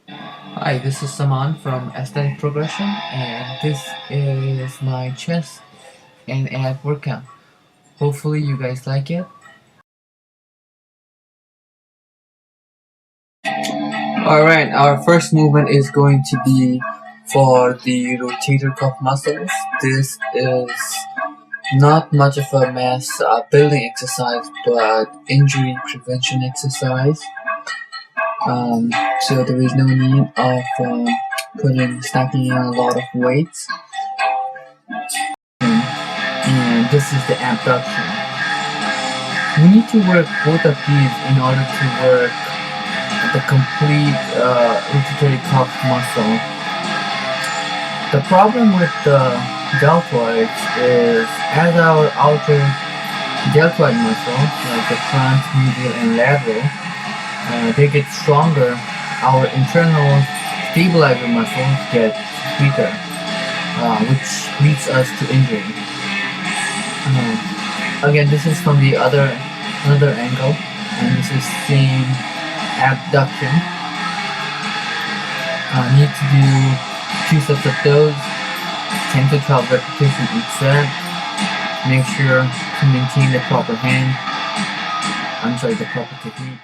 Hi, this is Saman from Aesthetic Progression, and this is my chest and ab workout. Hopefully, you guys like it. Alright, our first movement is going to be for the rotator cuff muscles. This is not much of a mass building exercise, but injury prevention exercise. So there is no need of stacking in a lot of weights. And this is the abduction. We need to work both of these in order to work the complete rotatory cuff muscle. The problem with the deltoids is as our outer deltoid muscle, like the front, medial, and lateral, they get stronger, our internal stabilizer muscles get weaker, which leads us to injury. Again, this is from the another angle, and this is same abduction. Need to do 2 sets of those, 10 to 12 repetitions each set. Make sure to maintain the proper the proper technique.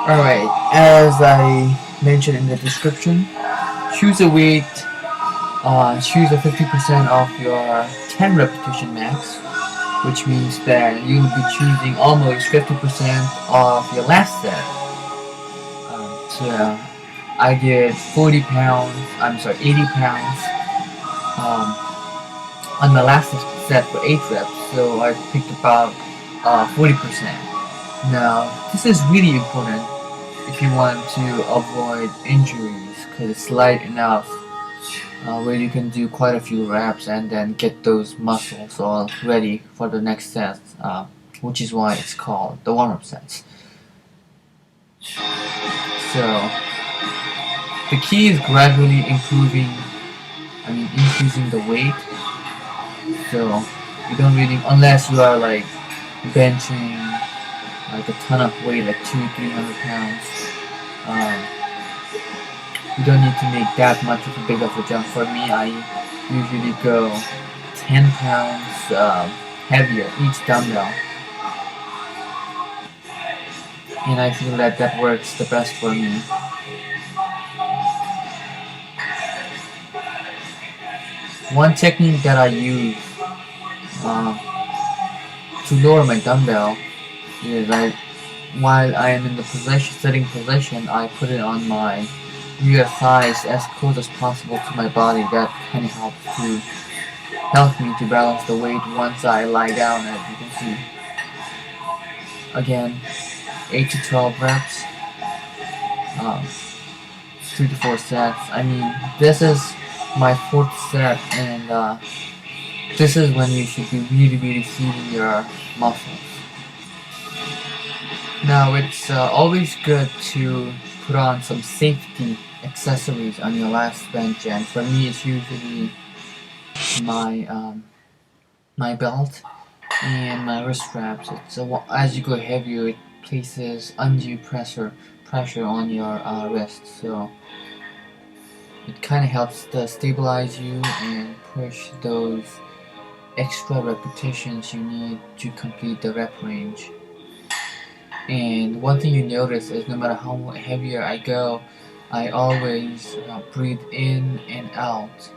Alright, as I mentioned in the description, choose a weight, choose a 50% of your 10 repetition max, which means that you'll be choosing almost 50% of your last set. So I did 40 pounds, 80 pounds on my last set for 8 reps, so I picked about 40%. Now, this is really important if you want to avoid injuries, because it's light enough where you can do quite a few reps and then get those muscles all ready for the next set, which is why it's called the warm-up sets. So the key is gradually increasing the weight. So you don't really, unless you are like benching like a ton of weight, like 200-300 pounds. You don't need to make that much of a big of a jump. For me, I usually go 10 pounds heavier each dumbbell, and I feel that that works the best for me. One technique that I use to lower my dumbbell is while I am in the sitting position, I put it on my rear thighs as close as possible to my body. That kind of helps me to balance the weight once I lie down, as you can see. Again, 8 to 12 reps, 3 to 4 sets. I mean, this is my 4th set, and this is when you should be really feeding your muscles. Now, it's always good to put on some safety accessories on your last bench, and for me, it's usually my belt and my wrist straps. As you go heavier, it places undue pressure on your wrist, so it kind of helps to stabilize you and push those extra repetitions you need to complete the rep range. And one thing you notice is no matter how heavier I go, I always breathe in and out.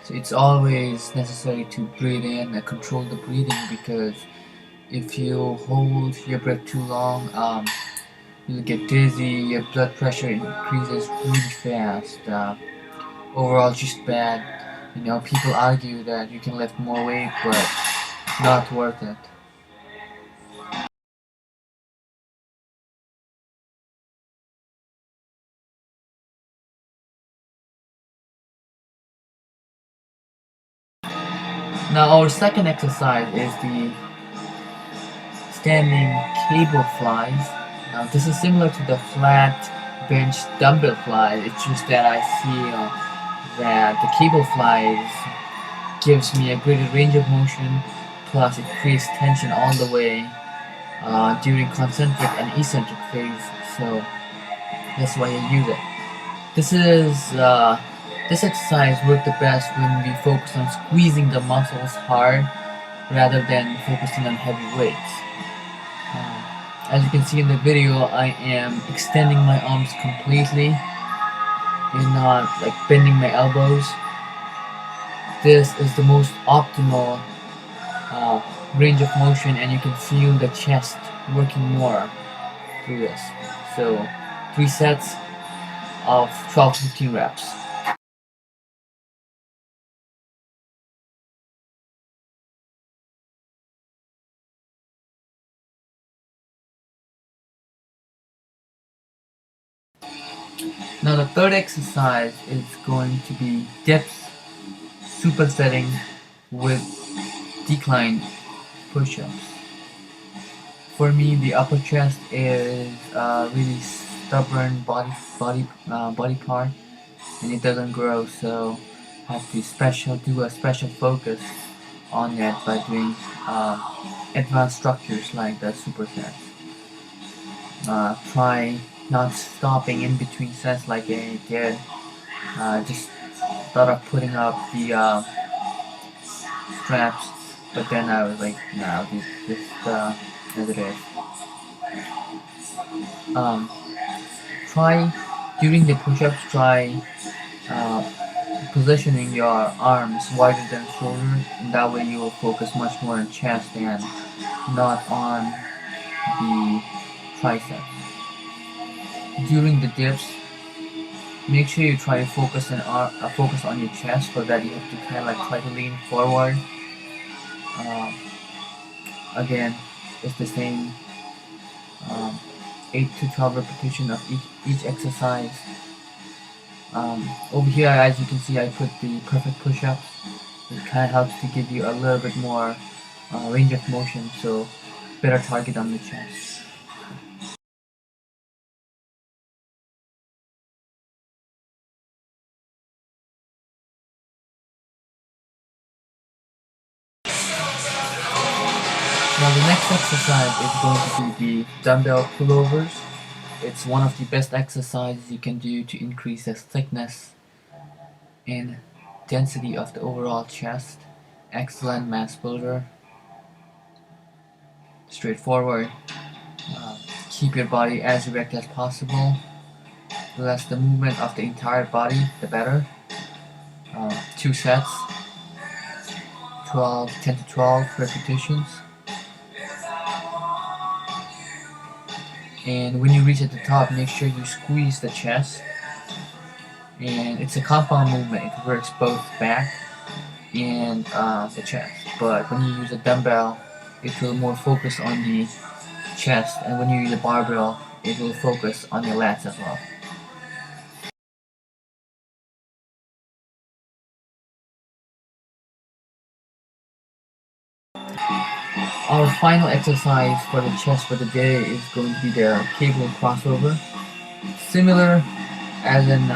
So it's always necessary to breathe in and control the breathing, because if you hold your breath too long, you'll get dizzy, your blood pressure increases really fast. Overall, just bad. You know, people argue that you can lift more weight, but not worth it. Now, our second exercise is the standing cable flies. Now this is similar to the flat bench dumbbell flies. It's just that I feel that the cable flies gives me a greater range of motion, plus it creates tension all the way during concentric and eccentric phase. So that's why I use it. This is this exercise works the best when we focus on squeezing the muscles hard rather than focusing on heavy weights. As you can see in the video, I am extending my arms completely and not like bending my elbows. This is the most optimal range of motion, and you can feel the chest working more through this. So 3 sets of 12 to 15 reps. Now the third exercise is going to be dips supersetting with decline push-ups. For me, the upper chest is a really stubborn body part, and it doesn't grow. So I have to do a special focus on it by doing advanced structures like the supersets. Try not stopping in between sets like I did. Just thought of putting up the straps, but then I was like, no, I'll do this as it is. Try during the push-ups. Try positioning your arms wider than shoulders, and that way you will focus much more on chest and not on the triceps. During the dips, make sure you try to focus on your chest, so that you have to kind of like try to lean forward. Um, Again, it's the same 8 to 12 repetition of each exercise. Over here, as you can see, I put the perfect push-ups. It kind of helps to give you a little bit more range of motion, so better target on the chest. Now the next exercise is going to be the dumbbell pullovers. It's one of the best exercises you can do to increase the thickness and density of the overall chest. Excellent mass builder. Straightforward. Keep your body as erect as possible. The less the movement of the entire body, the better. 2 sets, 10 to 12 repetitions. And when you reach at the top, make sure you squeeze the chest. And it's a compound movement. It works both back and the chest. But when you use a dumbbell, it will more focus on the chest. And when you use a barbell, it will focus on your lats as well. Our final exercise for the chest for the day is going to be the cable crossover. Similar as in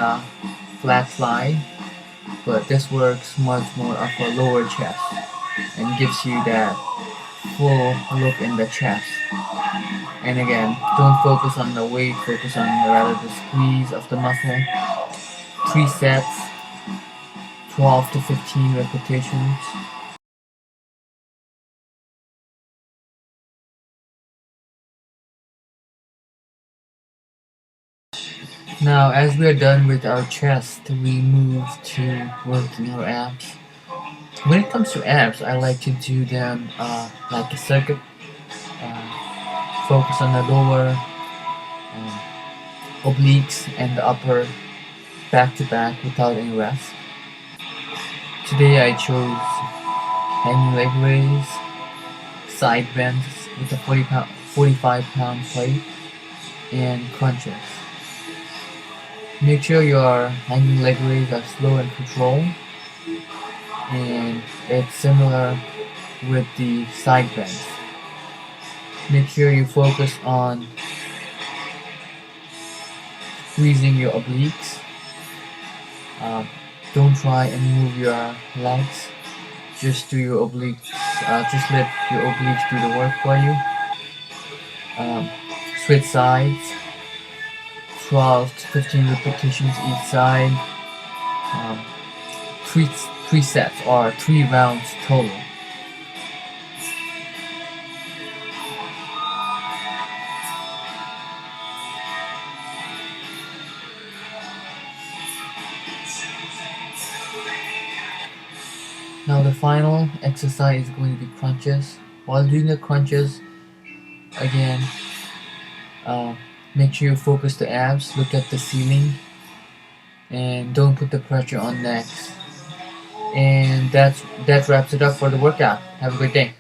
flat fly, but this works much more of a lower chest and gives you that full look in the chest. And again, don't focus on the weight, focus on rather the squeeze of the muscle. 3 sets, 12 to 15 repetitions. Now, as we are done with our chest, we move to working our abs. When it comes to abs, I like to do them like a circuit. Focus on the lower obliques and the upper back to back without any rest. Today I chose hanging leg raise, side bends with a 45-pound plate, and crunches. Make sure your hanging leg raise are slow and controlled, and it's similar with the side bends. Make sure you focus on squeezing your obliques. Um, don't try and move your legs. Just do your obliques. Just let your obliques do the work for you. Switch sides. 12 to 15 repetitions each side. Um, three sets or 3 rounds total. Now the final exercise is going to be crunches. While doing the crunches, again, make sure you focus the abs, look at the ceiling, and don't put the pressure on necks. And that wraps it up for the workout. Have a great day.